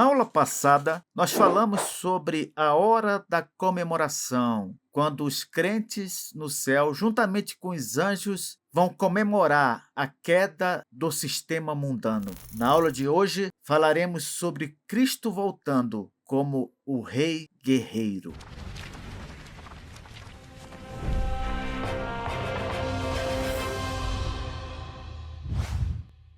Na aula passada, nós falamos sobre a hora da comemoração, quando os crentes no céu, juntamente com os anjos, vão comemorar a queda do sistema mundano. Na aula de hoje, falaremos sobre Cristo voltando como o Rei Guerreiro.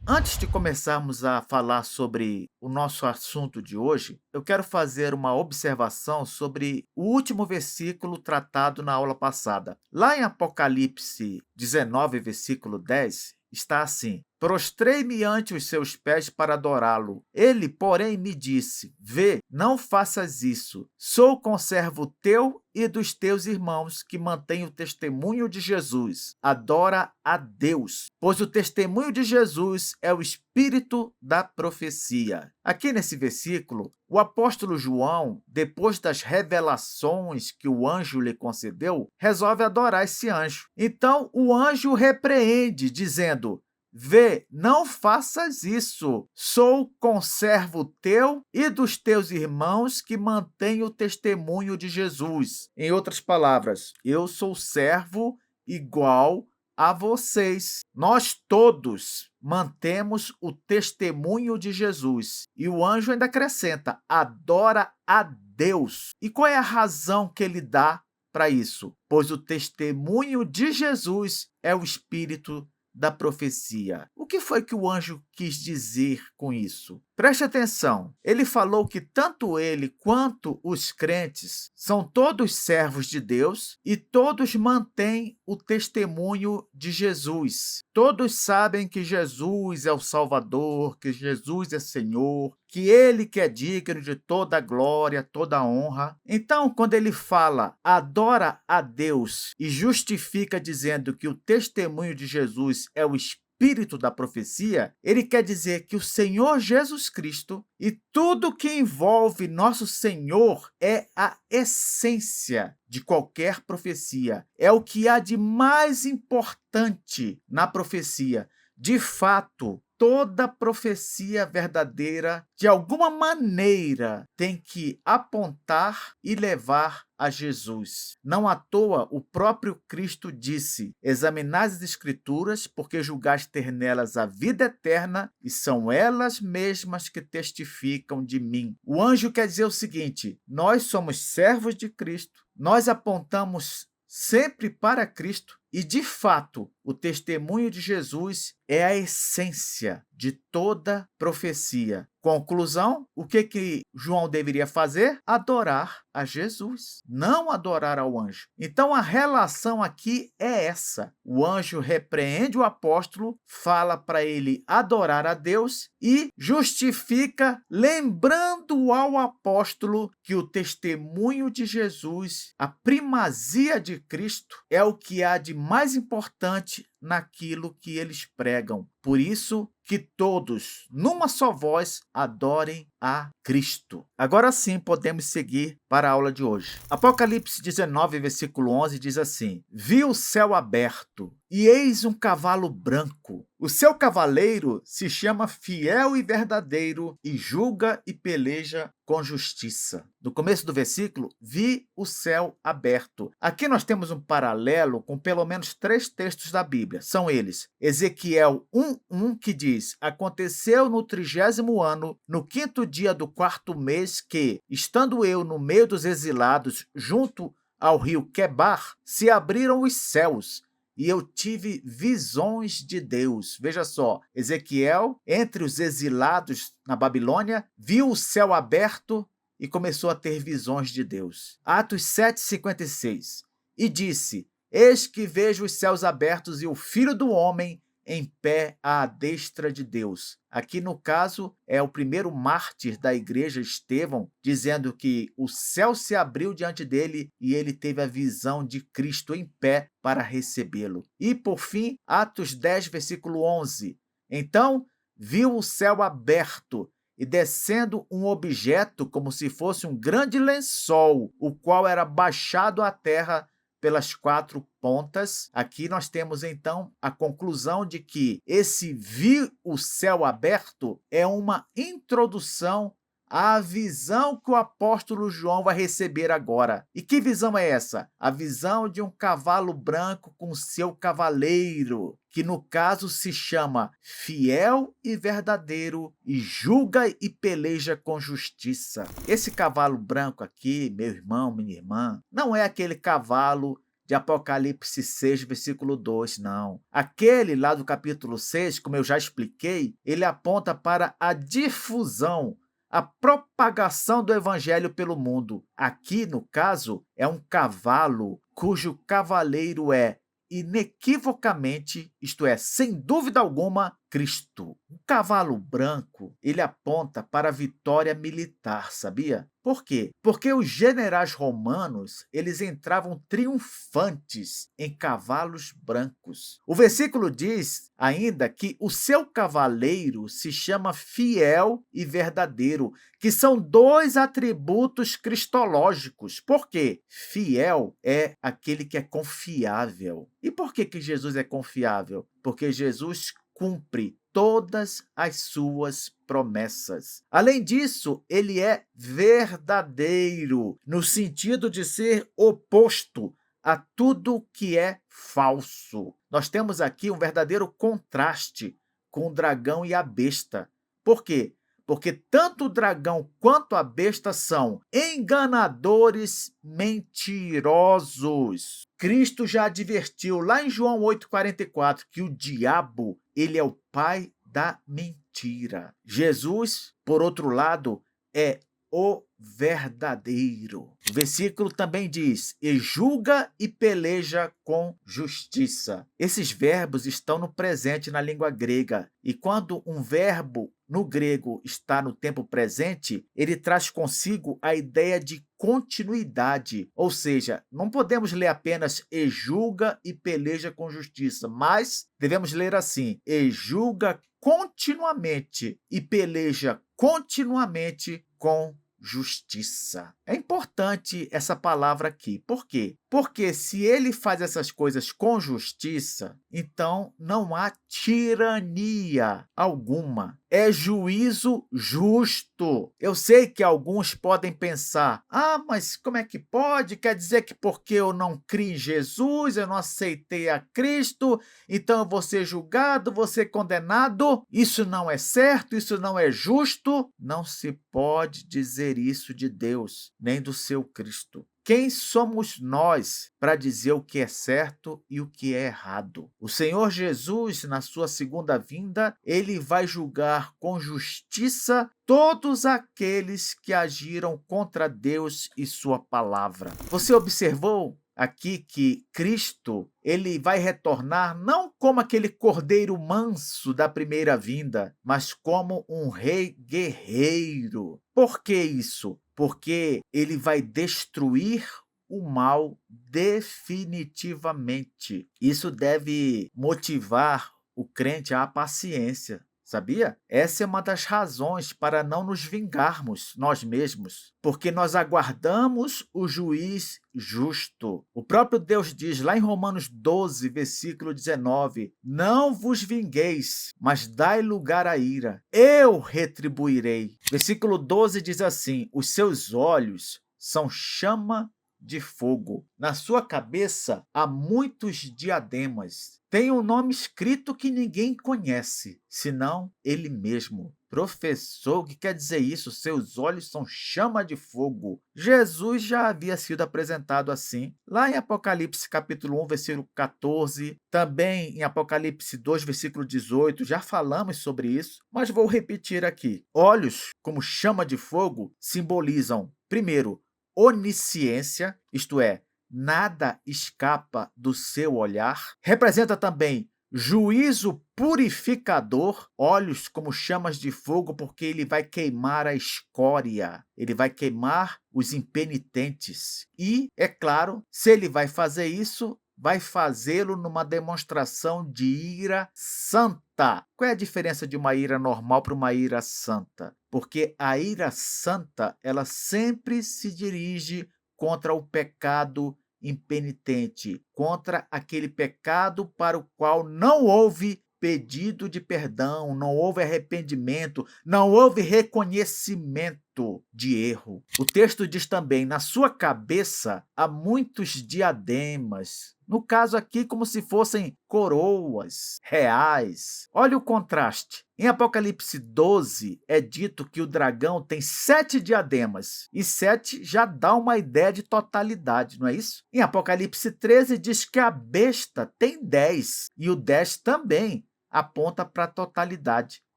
Antes de começarmos a falar sobre o nosso assunto de hoje, eu quero fazer uma observação sobre o último versículo tratado na aula passada. Lá em Apocalipse 19, versículo 10, está assim: Prostrei-me ante os seus pés para adorá-lo. Ele, porém, me disse: Vê, não faças isso. Sou conservo teu e dos teus irmãos que mantêm o testemunho de Jesus. Adora a Deus, pois o testemunho de Jesus é o espírito da profecia. Aqui nesse versículo, o apóstolo João, depois das revelações que o anjo lhe concedeu, resolve adorar esse anjo. Então, o anjo o repreende, dizendo: Vê, não faças isso. Sou conservo teu e dos teus irmãos que mantêm o testemunho de Jesus. Em outras palavras, eu sou servo igual a vocês. Nós todos mantemos o testemunho de Jesus. E o anjo ainda acrescenta: adora a Deus. E qual é a razão que ele dá para isso? Pois o testemunho de Jesus é o espírito da profecia. O que foi que o anjo quis dizer com isso? Preste atenção, ele falou que tanto ele quanto os crentes são todos servos de Deus e todos mantêm o testemunho de Jesus. Todos sabem que Jesus é o Salvador, que Jesus é Senhor, que ele que é digno de toda a glória, toda a honra. Então, quando ele fala adora a Deus e justifica dizendo que o testemunho de Jesus é o espírito da profecia, ele quer dizer que o Senhor Jesus Cristo e tudo que envolve nosso Senhor é a essência de qualquer profecia. É o que há de mais importante na profecia. De fato, toda profecia verdadeira, de alguma maneira, tem que apontar e levar a Jesus. Não à toa, o próprio Cristo disse: examinai as Escrituras, porque julgais ter nelas a vida eterna, e são elas mesmas que testificam de mim. O anjo quer dizer o seguinte: nós somos servos de Cristo, nós apontamos sempre para Cristo, e, de fato, o testemunho de Jesus é a essência de toda profecia. Conclusão, o que João deveria fazer? Adorar a Jesus, não adorar ao anjo. Então, a relação aqui é essa. O anjo repreende o apóstolo, fala para ele adorar a Deus e justifica, lembrando ao apóstolo que o testemunho de Jesus, a primazia de Cristo, é o que há de mais importante naquilo que eles pregam. Por isso que todos, numa só voz, adorem a Cristo. Agora sim, podemos seguir para a aula de hoje. Apocalipse 19, versículo 11 diz assim: Vi o céu aberto, e eis um cavalo branco. O seu cavaleiro se chama Fiel e Verdadeiro, e julga e peleja com justiça. No começo do versículo, vi o céu aberto. Aqui nós temos um paralelo com pelo menos 3 textos da Bíblia. São eles: Ezequiel 1:1, que diz: Aconteceu no 30º ano, no 5º dia do 4º mês, que, estando eu no meio dos exilados, junto ao rio Quebar, se abriram os céus, e eu tive visões de Deus. Veja só, Ezequiel, entre os exilados na Babilônia, viu o céu aberto e começou a ter visões de Deus. Atos 7:56. E disse: Eis que vejo os céus abertos e o Filho do Homem em pé à destra de Deus. Aqui, no caso, é o primeiro mártir da igreja, Estevão, dizendo que o céu se abriu diante dele e ele teve a visão de Cristo em pé para recebê-lo. E, por fim, Atos 10, versículo 11. Então, viu o céu aberto e descendo um objeto como se fosse um grande lençol, o qual era baixado à terra pelas 4 pontas. Aqui nós temos, então, a conclusão de que esse vir o céu aberto é uma introdução a visão que o apóstolo João vai receber agora. E que visão é essa? A visão de um cavalo branco com seu cavaleiro, que no caso se chama Fiel e Verdadeiro, e julga e peleja com justiça. Esse cavalo branco aqui, meu irmão, minha irmã, não é aquele cavalo de Apocalipse 6, versículo 2, não. Aquele lá do capítulo 6, como eu já expliquei, ele aponta para a difusão, a propagação do evangelho pelo mundo. Aqui, no caso, é um cavalo cujo cavaleiro é inequivocamente, isto é, sem dúvida alguma, Cristo. O cavalo branco, ele aponta para a vitória militar, sabia? Por quê? Porque os generais romanos, eles entravam triunfantes em cavalos brancos. O versículo diz ainda que o seu cavaleiro se chama Fiel e Verdadeiro, que são dois atributos cristológicos. Por quê? Fiel é aquele que é confiável. E por que Jesus é confiável? Porque Jesus cumpre todas as suas promessas. Além disso, ele é verdadeiro, no sentido de ser oposto a tudo que é falso. Nós temos aqui um verdadeiro contraste com o dragão e a besta. Por quê? Porque tanto o dragão quanto a besta são enganadores, mentirosos. Cristo já advertiu lá em João 8,44 que o diabo, ele é o pai da mentira. Jesus, por outro lado, é o verdadeiro. O versículo também diz: e julga e peleja com justiça. Esses verbos estão no presente na língua grega. E quando um verbo no grego está no tempo presente, ele traz consigo a ideia de continuidade. Ou seja, não podemos ler apenas e julga e peleja com justiça, mas devemos ler assim: e julga continuamente e peleja continuamente com justiça. É importante essa palavra aqui. Por quê? Porque se ele faz essas coisas com justiça, então não há tirania alguma. É juízo justo. Eu sei que alguns podem pensar: mas como é que pode? Quer dizer que porque eu não criei em Jesus, eu não aceitei a Cristo, então eu vou ser julgado, vou ser condenado? Isso não é certo, isso não é justo? Não se pode dizer isso de Deus, nem do seu Cristo. Quem somos nós para dizer o que é certo e o que é errado? O Senhor Jesus, na sua segunda vinda, ele vai julgar com justiça todos aqueles que agiram contra Deus e sua palavra. Você observou aqui que Cristo, ele vai retornar não como aquele cordeiro manso da primeira vinda, mas como um rei guerreiro. Por que isso? Porque ele vai destruir o mal definitivamente. Isso deve motivar o crente à paciência. Sabia? Essa é uma das razões para não nos vingarmos nós mesmos, porque nós aguardamos o juiz justo. O próprio Deus diz lá em Romanos 12, versículo 19: não vos vingueis, mas dai lugar à ira. Eu retribuirei. Versículo 12 diz assim: os seus olhos são chama de fogo. Na sua cabeça há muitos diademas. Tem um nome escrito que ninguém conhece, senão ele mesmo. Professor, o que quer dizer isso? Seus olhos são chama de fogo. Jesus já havia sido apresentado assim, lá em Apocalipse capítulo 1, versículo 14, também em Apocalipse 2, versículo 18, já falamos sobre isso, mas vou repetir aqui. Olhos como chama de fogo simbolizam, primeiro, onisciência, isto é, nada escapa do seu olhar. Representa também juízo purificador, olhos como chamas de fogo, porque ele vai queimar a escória, ele vai queimar os impenitentes. E, é claro, se ele vai fazer isso, vai fazê-lo numa demonstração de ira santa. Qual é a diferença de uma ira normal para uma ira santa? Porque a ira santa, ela sempre se dirige contra o pecado impenitente, contra aquele pecado para o qual não houve pedido de perdão, não houve arrependimento, não houve reconhecimento de erro. O texto diz também: na sua cabeça há muitos diademas. No caso aqui, como se fossem coroas reais. Olha o contraste. Em Apocalipse 12, é dito que o dragão tem 7 diademas, e 7 já dá uma ideia de totalidade, não é isso? Em Apocalipse 13, diz que a besta tem 10, e o 10 também aponta para a totalidade.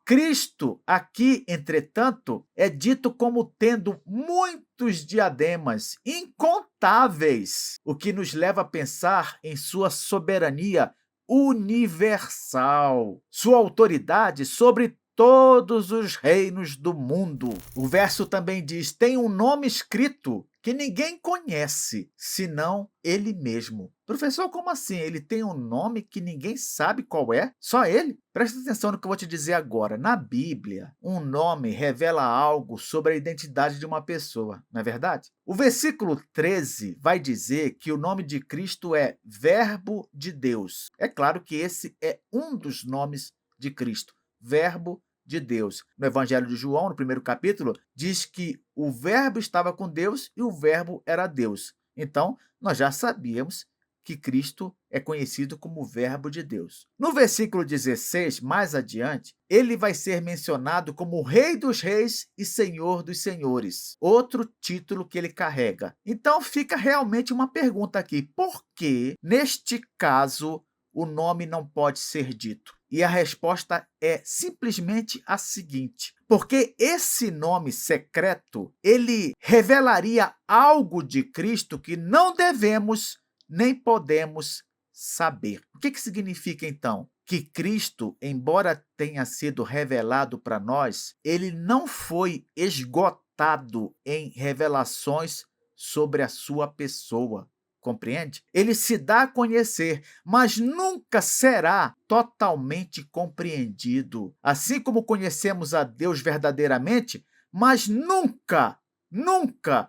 Cristo, aqui, entretanto, é dito como tendo muitos diademas, incontáveis, o que nos leva a pensar em sua soberania universal, sua autoridade sobre todos os reinos do mundo. O verso também diz: tem um nome escrito que ninguém conhece, senão ele mesmo. Professor, como assim? Ele tem um nome que ninguém sabe qual é? Só ele? Presta atenção no que eu vou te dizer agora. Na Bíblia, um nome revela algo sobre a identidade de uma pessoa, não é verdade? O versículo 13 vai dizer que o nome de Cristo é Verbo de Deus. É claro que esse é um dos nomes de Cristo, Verbo de Deus. No Evangelho de João, no primeiro capítulo, diz que o Verbo estava com Deus e o Verbo era Deus. Então, nós já sabíamos que Cristo é conhecido como o Verbo de Deus. No versículo 16, mais adiante, ele vai ser mencionado como Rei dos Reis e Senhor dos Senhores, outro título que ele carrega. Então, fica realmente uma pergunta aqui: por que, neste caso, o nome não pode ser dito? E a resposta é simplesmente a seguinte: porque esse nome secreto, ele revelaria algo de Cristo que não devemos nem podemos saber. O que significa, então? Que Cristo, embora tenha sido revelado para nós, ele não foi esgotado em revelações sobre a sua pessoa. Compreende? Ele se dá a conhecer, mas nunca será totalmente compreendido. Assim como conhecemos a Deus verdadeiramente, mas nunca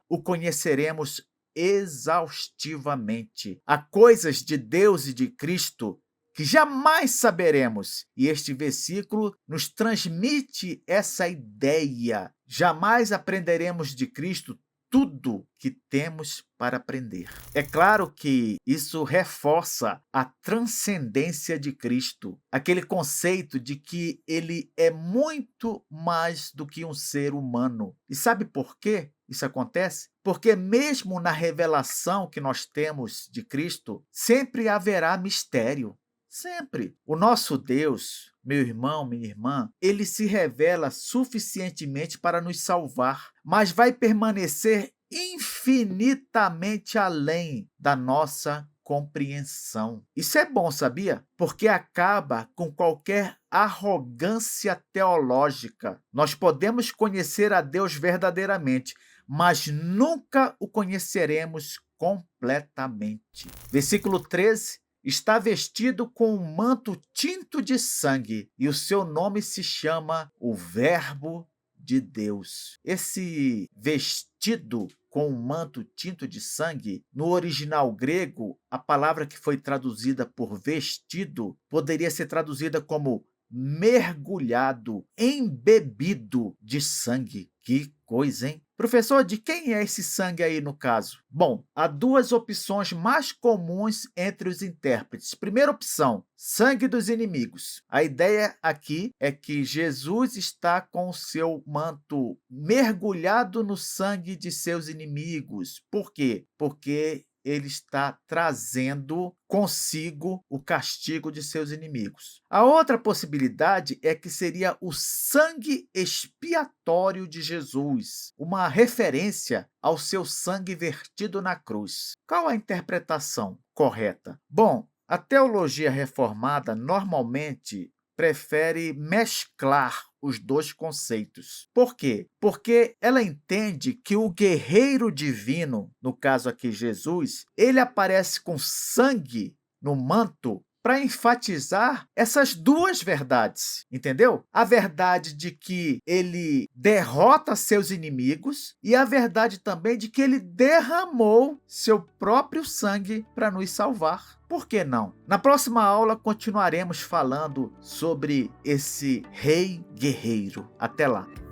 o conheceremos exaustivamente. Há coisas de Deus e de Cristo que jamais saberemos. E este versículo nos transmite essa ideia. Jamais aprenderemos de Cristo tudo que temos para aprender. É claro que isso reforça a transcendência de Cristo, aquele conceito de que ele é muito mais do que um ser humano. E sabe por quê isso acontece? Porque mesmo na revelação que nós temos de Cristo, sempre haverá mistério. Sempre. O nosso Deus, meu irmão, minha irmã, ele se revela suficientemente para nos salvar, mas vai permanecer infinitamente além da nossa compreensão. Isso é bom, sabia? Porque acaba com qualquer arrogância teológica. Nós podemos conhecer a Deus verdadeiramente, mas nunca o conheceremos completamente. Versículo 13. Está vestido com um manto tinto de sangue, e o seu nome se chama o Verbo de Deus. Esse vestido com um manto tinto de sangue, no original grego, a palavra que foi traduzida por vestido poderia ser traduzida como mergulhado, embebido de sangue. Que coisa, hein? Professor, de quem é esse sangue aí no caso? Bom, há duas opções mais comuns entre os intérpretes. Primeira opção, sangue dos inimigos. A ideia aqui é que Jesus está com o seu manto mergulhado no sangue de seus inimigos. Por quê? Porque ele está trazendo consigo o castigo de seus inimigos. A outra possibilidade é que seria o sangue expiatório de Jesus, uma referência ao seu sangue vertido na cruz. Qual a interpretação correta? Bom, a teologia reformada normalmente prefere mesclar os dois conceitos. Por quê? Porque ela entende que o guerreiro divino, no caso aqui Jesus, ele aparece com sangue no manto para enfatizar essas duas verdades, entendeu? A verdade de que ele derrota seus inimigos e a verdade também de que ele derramou seu próprio sangue para nos salvar. Por que não? Na próxima aula continuaremos falando sobre esse rei guerreiro. Até lá!